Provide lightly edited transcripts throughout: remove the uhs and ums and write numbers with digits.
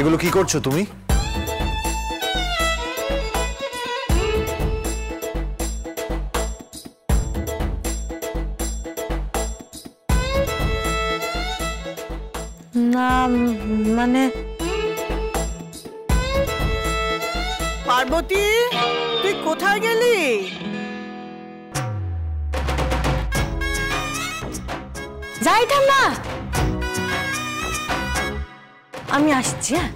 এগুলো কি করছো তুমি? না মানে পার্বতী, তুই কোথায় গেলি? যাই ঠাম্মা, আমি আসছি। হ্যাঁ,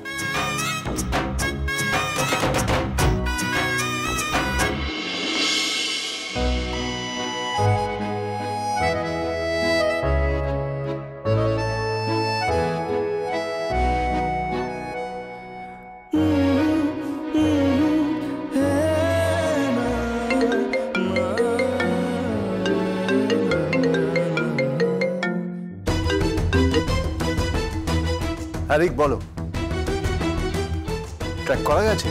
আরিক বলো, ট্র্যাক করা গেছে?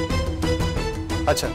আচ্ছা,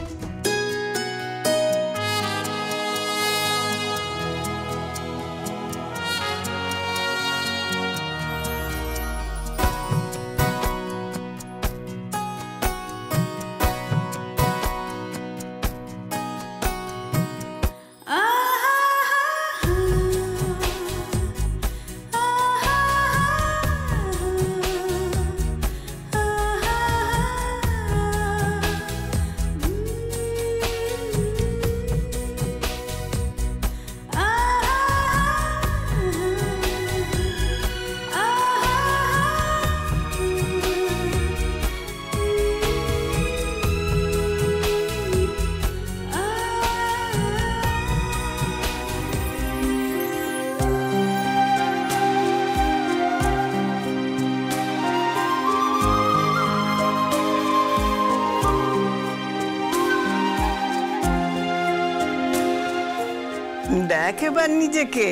দেখ এবার নিজেকে।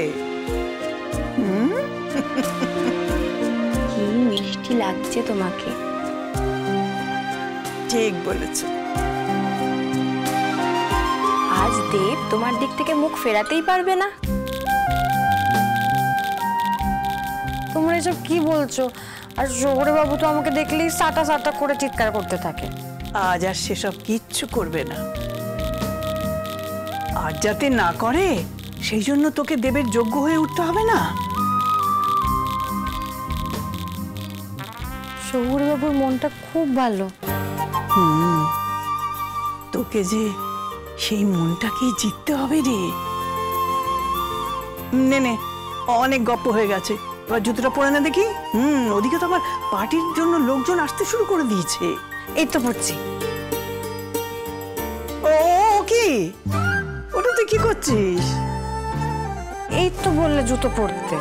কি মিষ্টি লাগছে তোমাকে। ঠিক বলেছ। আজ দেব তোমার দিক থেকে মুখ ফেরাতেই পারবে না। তোমরা এসব কি বলছো? আর শহরে বাবু তো আমাকে দেখলেই সাটা সাটা করে চিৎকার করতে থাকে। আজ আর সেসব কিচ্ছু করবে না। আর যাতে না করে সেই জন্য তোকে দেবের যোগ্য হয়ে উঠতে হবে না। শহুর বাবুর মনটা খুব ভালো। তোকে যে সেই মনটাকেই জিততে হবে রে। নে নে, অনেক গপ্প হয়ে গেছে, এবার জুতোটা পরে না দেখি। ওদিকে তো আবার পার্টির জন্য লোকজন আসতে শুরু করে দিয়েছে। এই তো পড়ছি। ও কি, ওটা তুই কি করছিস? এই তো বললে জুতো পরতে।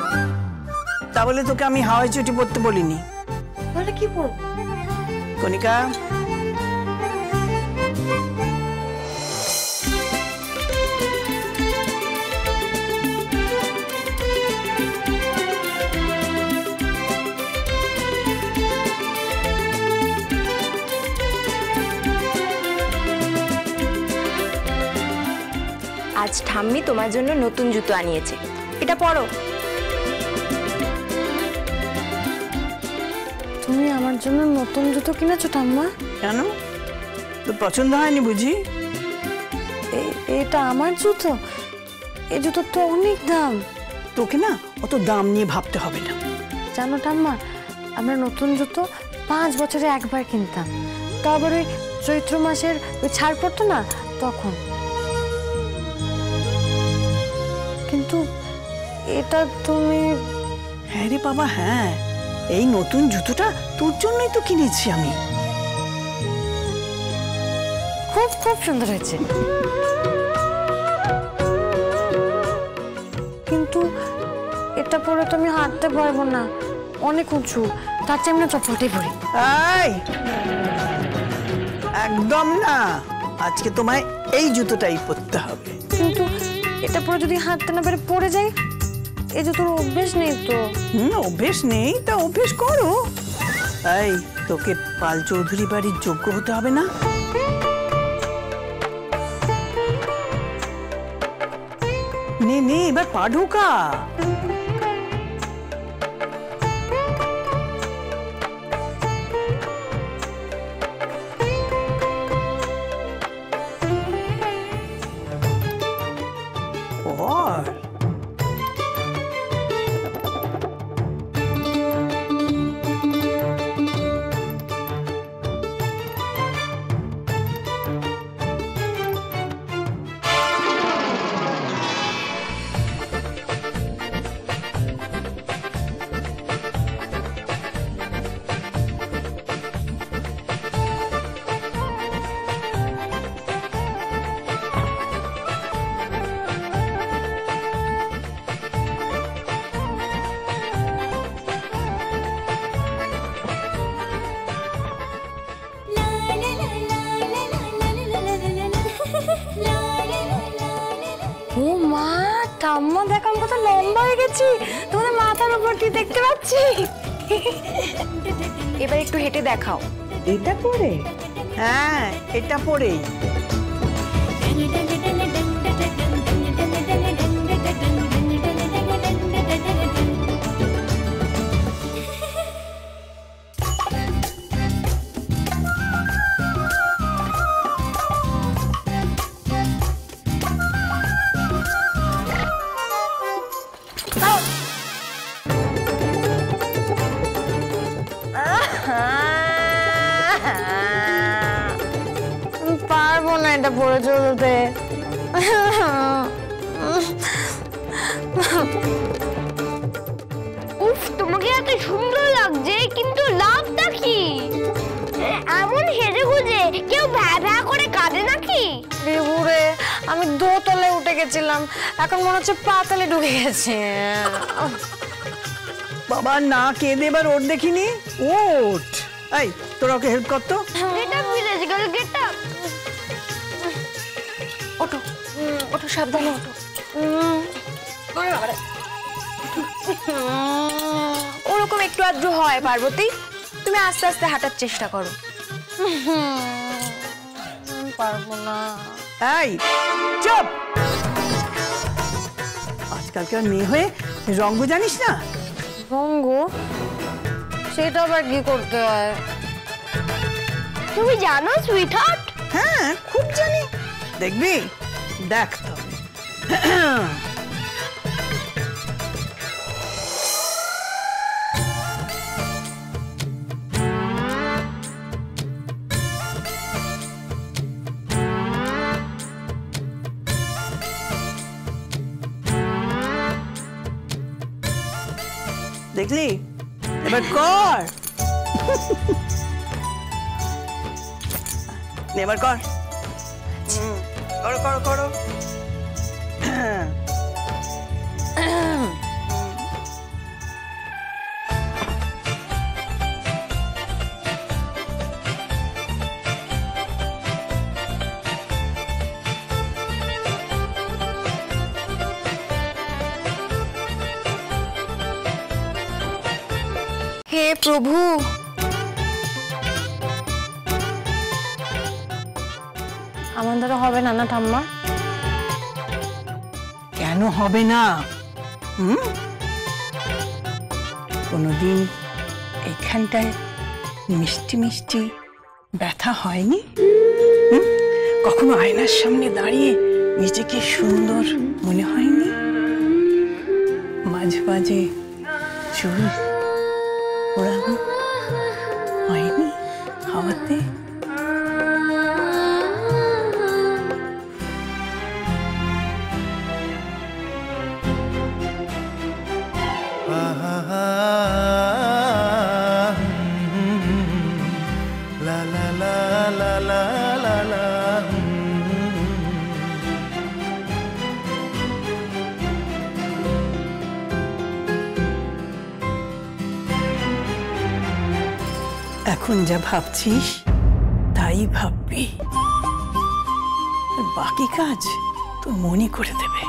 তাহলে তোকে আমি হাওয়াই চটি পরতে বলিনি। তাহলে কি পরবো? কণিকা, আজ ঠাম্মি তোমার জন্য নতুন জুতো আনিয়েছে, এটা পরো। তুমি আমার জন্য নতুন জুতো কিনেছো ঠাম্মা? কেন, তোর পছন্দ হয়নি বুঝি? এটা আমার জুতো, এই জুতোর তো অনেক দাম। তোকে না অত দাম নিয়ে ভাবতে হবে না। জানো ঠাম্মা, আমরা নতুন জুতো 5 বছরে একবার কিনতাম, তারপর ওই চৈত্র মাসের ওই ছাড় পড়তো না তখন। কিন্তু এটা তুমি... হ্যাঁ রে বাবা, হ্যাঁ, এই নতুন জুতোটা তোর জন্যই তো কিনেছি আমি। খুব খুব সুন্দর হয়েছে, কিন্তু এটা পরে তো আমি হাঁটতে পারবো না, অনেক উঁচু। তার চেয়ে আমরা চপ্পলটাই পরি। একদম না, আজকে তোমায় এই জুতোটাই পরতে হবে। কিন্তু এটা পরে যদি হাঁটতে না পেরে পড়ে যাই, এই জুতোর অভ্যেস নেই তো। অভ্যেস নেই তা অভ্যেস করো। এই, তোকে পাল চৌধুরী বাড়ির যোগ্য হতে হবে না? নে নে, এবার পা ঢোকা। ও মা, ঠাম্মা দেখো আমি কত লম্বা হয়ে গেছি, তোমাদের মাথার উপর কি দেখতে পাচ্ছি। এবার একটু হেঁটে দেখাও। এটা পরে? হ্যাঁ, এটা পরেই। পারবো না এটা পরে চলতে। উফ, তোমাকে এত সুন্দর লাগছে, কিন্তু লাভটা কি? এমন হেরে গুজে কেউ ভ্যা ভ্যা করে কাঁদে নাকি? বিভুরে, আমি দোতলায় উঠে গেছিলাম, এখন মনে হচ্ছে পাতালে ঢুকে গেছে। বাবা না কেঁদে এবার ওঠ দেখিনি। ওঠ, এই তোরা ওকে হেল্প করতো। গেটা ফিরেছে গেল, গেটা। ওঠো ওঠো, সাবধানে ওঠো। ওরকম একটু আদ্র হয় পার্বতী, তুমি আস্তে আস্তে হাঁটার চেষ্টা করো। পারবো না। এই চুপ, আজকালকার মেয়ে হয়ে রঙ্গ জানিস না? রঙ্গ? সেটা আবার কি করতে হয়? তুমি জানো সুইটহার্ট? হ্যাঁ খুব জানি, দেখবি দেখ তবে। দেখলি, এবার কর। এবার কর, করো করো করো। হে প্রভু, আমার দ্বারা হবে না না ঠাম্মা? কেন হবে না? কোনোদিন এখানটায় মিষ্টি মিষ্টি ব্যথা হয়নি? কখনো আয়নার সামনে দাঁড়িয়ে নিজেকে সুন্দর মনে হয়নি? মাঝে মাঝে চুল ওড়ানো হয়নি হাওয়াতে? La la la la la la la. এখন যা ভাবছিস তাই ভাববি, আর বাকি কাজ তো মনে করে দেবে।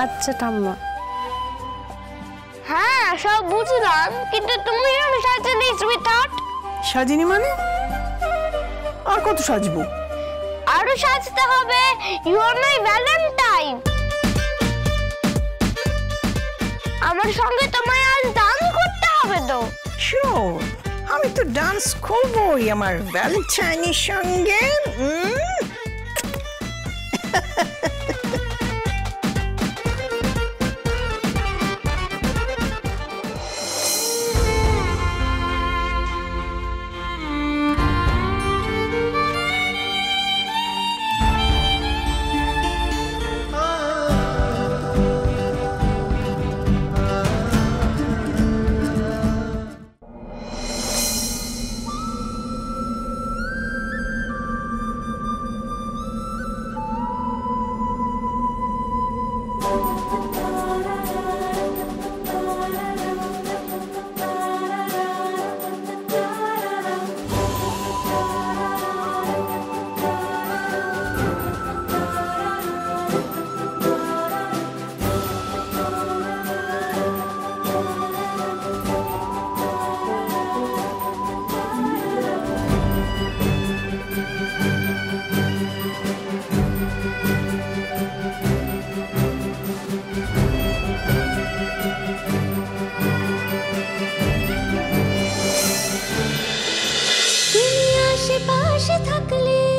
আচ্ছা ঠাম্মা। হ্যাঁ সব বুঝলাম, কিন্তু তুমি কেন সাজনি সুইটহার্ট? সাজিনি মানে? আর কত সাজবো? আরো সাজতে হবে, ইউ আর মাই ভ্যালেন্টাইন। আমার সঙ্গে তোমায় আজ ডান্স করতে হবে তো। শিওর, আমি তো ডান্স করবই আমার ভ্যালেন্টাইনের সঙ্গে। পাশে থাকলে